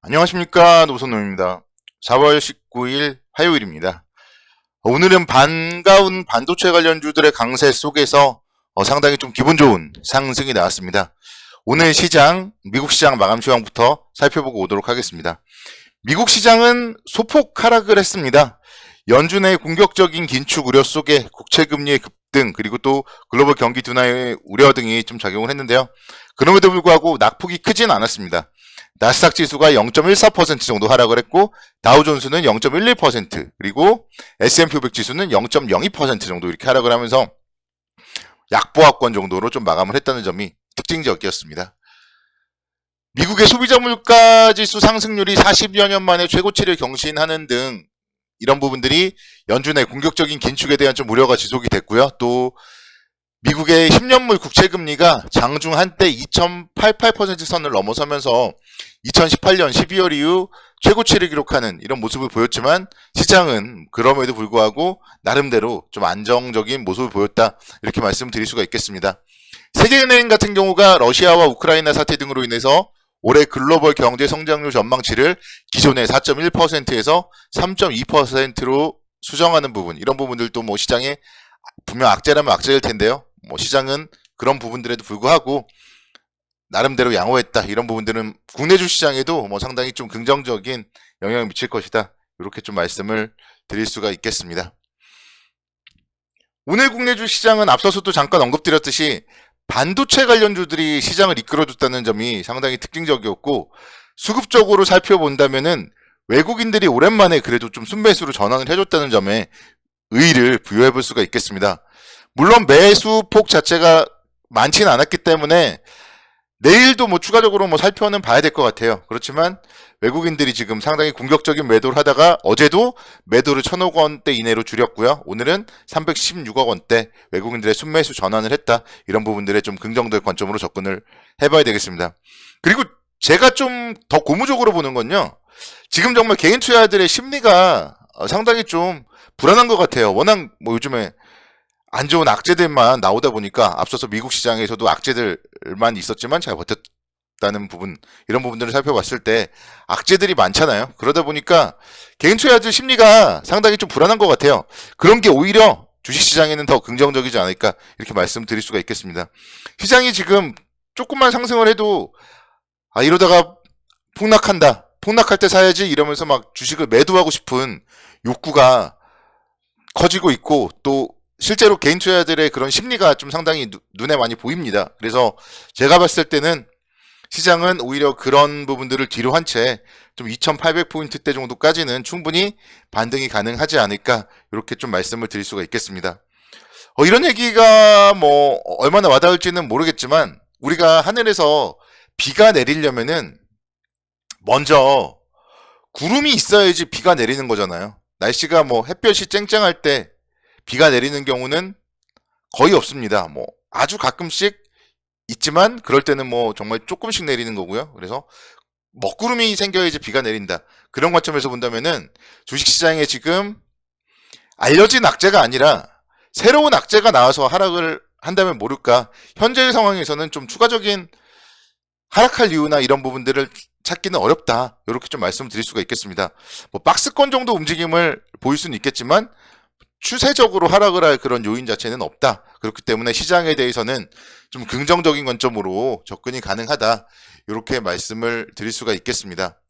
안녕하십니까, 노선호입니다. 4월 19일 화요일입니다. 오늘은 반가운 반도체 관련주들의 강세 속에서 상당히 좀 기분 좋은 상승이 나왔습니다. 오늘 시장, 미국 시장 마감 시황부터 살펴보고 오도록 하겠습니다. 미국 시장은 소폭 하락을 했습니다. 연준의 공격적인 긴축 우려 속에 국채금리의 급등, 그리고 또 글로벌 경기 둔화의 우려 등이 좀 작용을 했는데요. 그럼에도 불구하고 낙폭이 크진 않았습니다. 나스닥 지수가 0.14% 정도 하락을 했고, 다우존스는 0.11%, 그리고 S&P 500 지수는 0.02% 정도 이렇게 하락을 하면서 약보합권 정도로 좀 마감을 했다는 점이 특징적이었습니다. 미국의 소비자 물가 지수 상승률이 40여 년 만에 최고치를 경신하는 등 이런 부분들이 연준의 공격적인 긴축에 대한 좀 우려가 지속이 됐고요. 또 미국의 10년물 국채금리가 장중 한때 2.88% 선을 넘어서면서 2018년 12월 이후 최고치를 기록하는 이런 모습을 보였지만, 시장은 그럼에도 불구하고 나름대로 좀 안정적인 모습을 보였다, 이렇게 말씀드릴 수가 있겠습니다. 세계은행 같은 경우가 러시아와 우크라이나 사태 등으로 인해서 올해 글로벌 경제 성장률 전망치를 기존의 4.1%에서 3.2%로 수정하는 부분, 이런 부분들도 뭐 시장에 분명 악재라면 악재일 텐데요. 시장은 그런 부분들에도 불구하고 나름대로 양호했다, 이런 부분들은 국내 주시장에도 상당히 좀 긍정적인 영향을 미칠 것이다, 이렇게 좀 말씀을 드릴 수가 있겠습니다. 오늘 국내 주시장은 앞서서도 잠깐 언급드렸듯이 반도체 관련주들이 시장을 이끌어줬다는 점이 상당히 특징적이었고, 수급적으로 살펴본다면은 외국인들이 오랜만에 그래도 좀 순매수로 전환을 해줬다는 점에 의의를 부여해볼 수가 있겠습니다. 물론 매수폭 자체가 많지는 않았기 때문에 내일도 추가적으로 살펴는 봐야 될 것 같아요. 그렇지만 외국인들이 지금 상당히 공격적인 매도를 하다가 어제도 매도를 1,000억 원대 이내로 줄였고요. 오늘은 316억 원대 외국인들의 순매수 전환을 했다. 이런 부분들에 좀 긍정적 관점으로 접근을 해봐야 되겠습니다. 그리고 제가 좀 더 고무적으로 보는 건요, 지금 정말 개인 투자자들의 심리가 상당히 좀 불안한 것 같아요. 워낙 요즘에 안 좋은 악재들만 나오다 보니까, 앞서서 미국 시장에서도 악재들만 있었지만 잘 버텼다는 부분, 이런 부분들을 살펴봤을 때 악재들이 많잖아요. 그러다 보니까 개인 투자자들 심리가 상당히 좀 불안한 것 같아요. 그런 게 오히려 주식시장에는 더 긍정적이지 않을까, 이렇게 말씀드릴 수가 있겠습니다. 시장이 지금 조금만 상승을 해도 이러다가 폭락한다, 폭락할 때 사야지, 이러면서 막 주식을 매도하고 싶은 욕구가 커지고 있고, 또 실제로 개인 투자자들의 그런 심리가 좀 상당히 눈에 많이 보입니다. 그래서 제가 봤을 때는 시장은 오히려 그런 부분들을 뒤로 한 채 좀 2800포인트대 정도까지는 충분히 반등이 가능하지 않을까, 이렇게 좀 말씀을 드릴 수가 있겠습니다. 이런 얘기가 얼마나 와닿을지는 모르겠지만, 우리가 하늘에서 비가 내리려면은 먼저 구름이 있어야지 비가 내리는 거잖아요. 날씨가 햇볕이 쨍쨍할 때 비가 내리는 경우는 거의 없습니다. 아주 가끔씩 있지만, 그럴 때는 정말 조금씩 내리는 거고요. 그래서 먹구름이 생겨야지 비가 내린다. 그런 관점에서 본다면은 주식시장에 지금 알려진 악재가 아니라 새로운 악재가 나와서 하락을 한다면 모를까, 현재의 상황에서는 좀 추가적인 하락할 이유나 이런 부분들을 찾기는 어렵다, 이렇게 좀 말씀드릴 수가 있겠습니다. 박스권 정도 움직임을 보일 수는 있겠지만 추세적으로 하락을 할 그런 요인 자체는 없다. 그렇기 때문에 시장에 대해서는 좀 긍정적인 관점으로 접근이 가능하다, 이렇게 말씀을 드릴 수가 있겠습니다.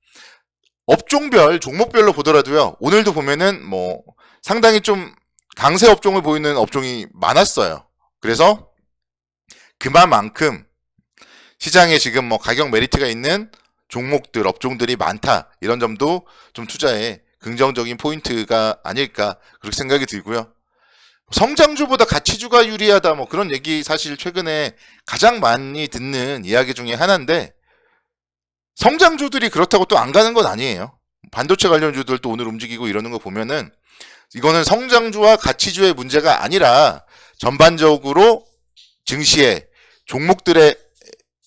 업종별, 종목별로 보더라도요, 오늘도 보면은 상당히 좀 강세 업종을 보이는 업종이 많았어요. 그래서 그만큼 시장에 지금 가격 메리트가 있는 종목들, 업종들이 많다, 이런 점도 좀 투자에 긍정적인 포인트가 아닐까, 그렇게 생각이 들고요. 성장주보다 가치주가 유리하다, 그런 얘기 사실 최근에 가장 많이 듣는 이야기 중에 하나인데, 성장주들이 그렇다고 또 안 가는 건 아니에요. 반도체 관련주들도 오늘 움직이고 이러는 거 보면은 이거는 성장주와 가치주의 문제가 아니라 전반적으로 증시의 종목들의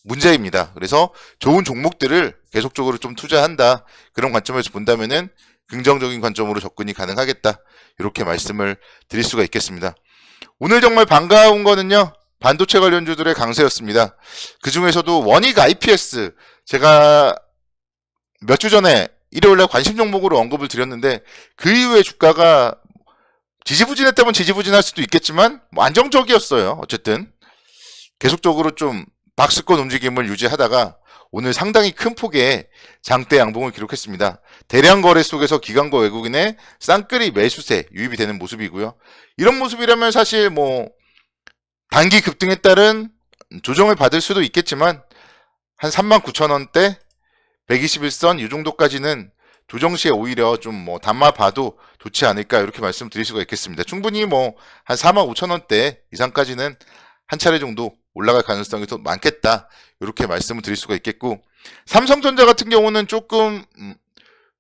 문제입니다. 그래서 좋은 종목들을 계속적으로 좀 투자한다, 그런 관점에서 본다면은 긍정적인 관점으로 접근이 가능하겠다, 이렇게 말씀을 드릴 수가 있겠습니다. 오늘 정말 반가운 거는요, 반도체 관련주들의 강세였습니다. 그 중에서도 원익 IPS, 제가 몇 주 전에 일요일에 관심 종목으로 언급을 드렸는데 그 이후에 주가가 지지부진했다면 지지부진할 수도 있겠지만 뭐 안정적이었어요. 어쨌든 계속적으로 좀 박스권 움직임을 유지하다가 오늘 상당히 큰 폭의 장대 양봉을 기록했습니다. 대량 거래 속에서 기관과 외국인의 쌍끌이 매수세 유입이 되는 모습이고요. 이런 모습이라면 사실 뭐 단기 급등에 따른 조정을 받을 수도 있겠지만 한 39,000원대 121선 이 정도까지는 조정 시에 오히려 좀 뭐 담아 봐도 좋지 않을까 이렇게 말씀드릴 수가 있겠습니다. 충분히 뭐 한 45,000원대 이상까지는 한 차례 정도 올라갈 가능성이 더 많겠다 이렇게 말씀을 드릴 수가 있겠고, 삼성전자 같은 경우는 조금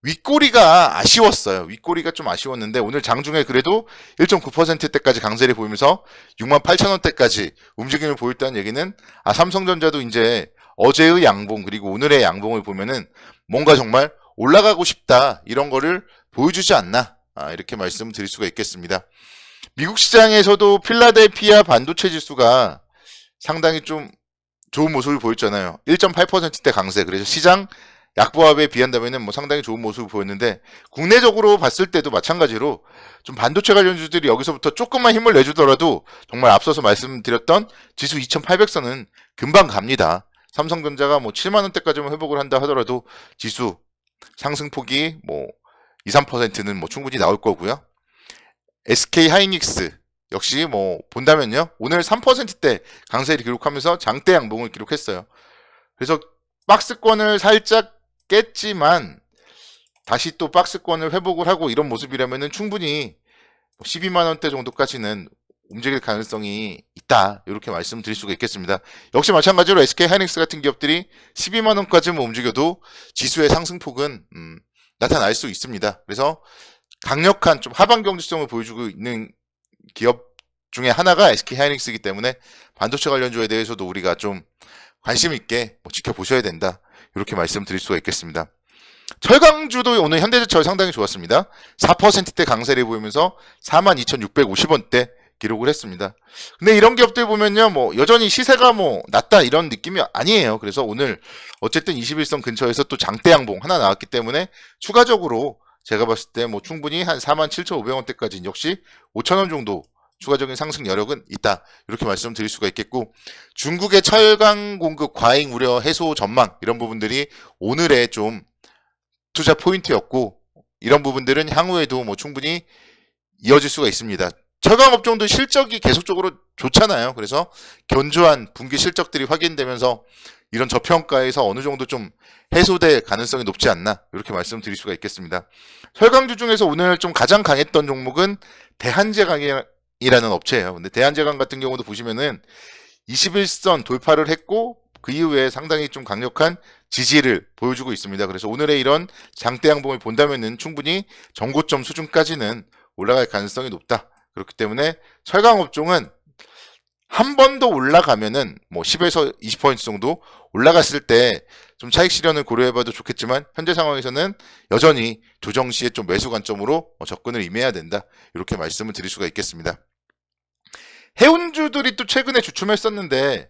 윗꼬리가 아쉬웠어요. 윗꼬리가 좀 아쉬웠는데 오늘 장중에 그래도 1.9%대까지 강세를 보이면서 68,000원대까지 움직임을 보였다는 얘기는 삼성전자도 이제 어제의 양봉 그리고 오늘의 양봉을 보면은 뭔가 정말 올라가고 싶다 이런 거를 보여주지 않나 이렇게 말씀을 드릴 수가 있겠습니다. 미국 시장에서도 필라델피아 반도체 지수가 상당히 좀 좋은 모습을 보였잖아요. 1.8%대 강세. 그래서 시장 약보합에 비한다면은 뭐 상당히 좋은 모습을 보였는데, 국내적으로 봤을 때도 마찬가지로 좀 반도체 관련주들이 여기서부터 조금만 힘을 내주더라도 정말 앞서서 말씀드렸던 지수 2800선은 금방 갑니다. 삼성전자가 뭐 7만원대까지만 회복을 한다 하더라도 지수 상승폭이 뭐 2, 3%는 뭐 충분히 나올 거고요. SK 하이닉스 역시 뭐 본다면요, 오늘 3%대 강세를 기록하면서 장대 양봉을 기록했어요. 그래서 박스권을 살짝 깼지만 다시 또 박스권을 회복을 하고 이런 모습이라면은 충분히 12만원대 정도까지는 움직일 가능성이 있다 이렇게 말씀드릴 수가 있겠습니다. 역시 마찬가지로 SK 하이닉스 같은 기업들이 12만원까지만 움직여도 지수의 상승폭은 나타날 수 있습니다. 그래서 강력한 좀 하방 경직성을 보여주고 있는 기업 중에 하나가 SK 하이닉스이기 때문에 반도체 관련주에 대해서도 우리가 좀 관심 있게 지켜보셔야 된다 이렇게 말씀드릴 수가 있겠습니다. 철강주도 오늘 현대제철 상당히 좋았습니다. 4%대 강세를 보이면서 42,650원대 기록을 했습니다. 근데 이런 기업들 보면요, 뭐 여전히 시세가 뭐 낮다 이런 느낌이 아니에요. 그래서 오늘 어쨌든 21선 근처에서 또 장대 양봉 하나 나왔기 때문에 추가적으로 제가 봤을 때 뭐 충분히 한 47,500원대까지 역시 5,000원 정도 추가적인 상승 여력은 있다 이렇게 말씀드릴 수가 있겠고, 중국의 철강 공급 과잉 우려 해소 전망 이런 부분들이 오늘의 좀 투자 포인트였고, 이런 부분들은 향후에도 뭐 충분히 이어질 수가 있습니다. 철강 업종도 실적이 계속적으로 좋잖아요. 그래서 견조한 분기 실적들이 확인되면서 이런 저평가에서 어느 정도 좀 해소될 가능성이 높지 않나 이렇게 말씀드릴 수가 있겠습니다. 철강주 중에서 오늘 좀 가장 강했던 종목은 대한제강이라는 업체예요. 근데 대한제강 같은 경우도 보시면은 21선 돌파를 했고 그 이후에 상당히 좀 강력한 지지를 보여주고 있습니다. 그래서 오늘의 이런 장대 양봉을 본다면은 충분히 전고점 수준까지는 올라갈 가능성이 높다. 그렇기 때문에 철강 업종은 한 번 더 올라가면은 뭐 10에서 20% 정도 올라갔을 때 좀 차익 실현을 고려해봐도 좋겠지만, 현재 상황에서는 여전히 조정 시에 좀 매수 관점으로 접근을 임해야 된다 이렇게 말씀을 드릴 수가 있겠습니다. 해운주들이 또 최근에 주춤했었는데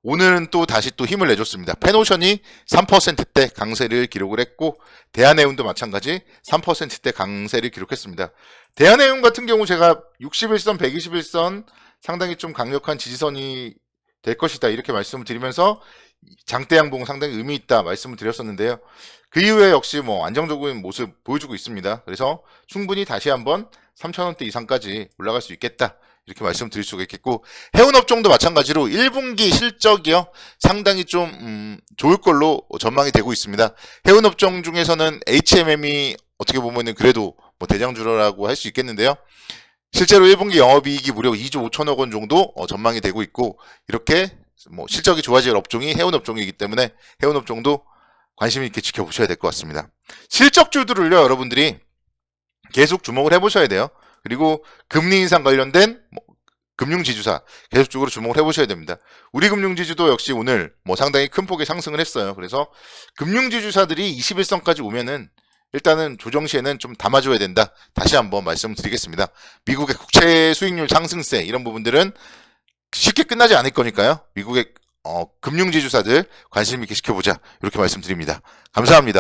오늘은 또 다시 또 힘을 내줬습니다. 펜오션이 3%대 강세를 기록을 했고, 대한해운도 마찬가지 3%대 강세를 기록했습니다. 대한해운 같은 경우 제가 61선, 121선 상당히 좀 강력한 지지선이 될 것이다 이렇게 말씀을 드리면서 장대 양봉 상당히 의미 있다 말씀을 드렸었는데요. 그 이후에 역시 뭐 안정적인 모습 보여주고 있습니다. 그래서 충분히 다시 한번 3,000원대 이상까지 올라갈 수 있겠다 이렇게 말씀드릴 수가 있겠고, 해운업종도 마찬가지로 1분기 실적이요 상당히 좀 좋을 걸로 전망이 되고 있습니다. 해운업종 중에서는 HMM이 어떻게 보면은 그래도 뭐 대장주라고 할 수 있겠는데요. 실제로 1분기 영업이익이 무려 2조 5천억 원 정도 전망이 되고 있고, 이렇게 뭐 실적이 좋아질 업종이 해운업종이기 때문에 해운업종도 관심 있게 지켜보셔야 될 것 같습니다. 실적주들을요 여러분들이 계속 주목을 해보셔야 돼요. 그리고 금리 인상 관련된 금융지주사 계속적으로 주목을 해보셔야 됩니다. 우리금융지주도 역시 오늘 뭐 상당히 큰 폭의 상승을 했어요. 그래서 금융지주사들이 21선까지 오면은 일단은 조정 시에는 좀 담아줘야 된다. 다시 한번 말씀드리겠습니다. 미국의 국채 수익률 상승세 이런 부분들은 쉽게 끝나지 않을 거니까요. 미국의 금융지주사들 관심 있게 지켜보자 이렇게 말씀드립니다. 감사합니다.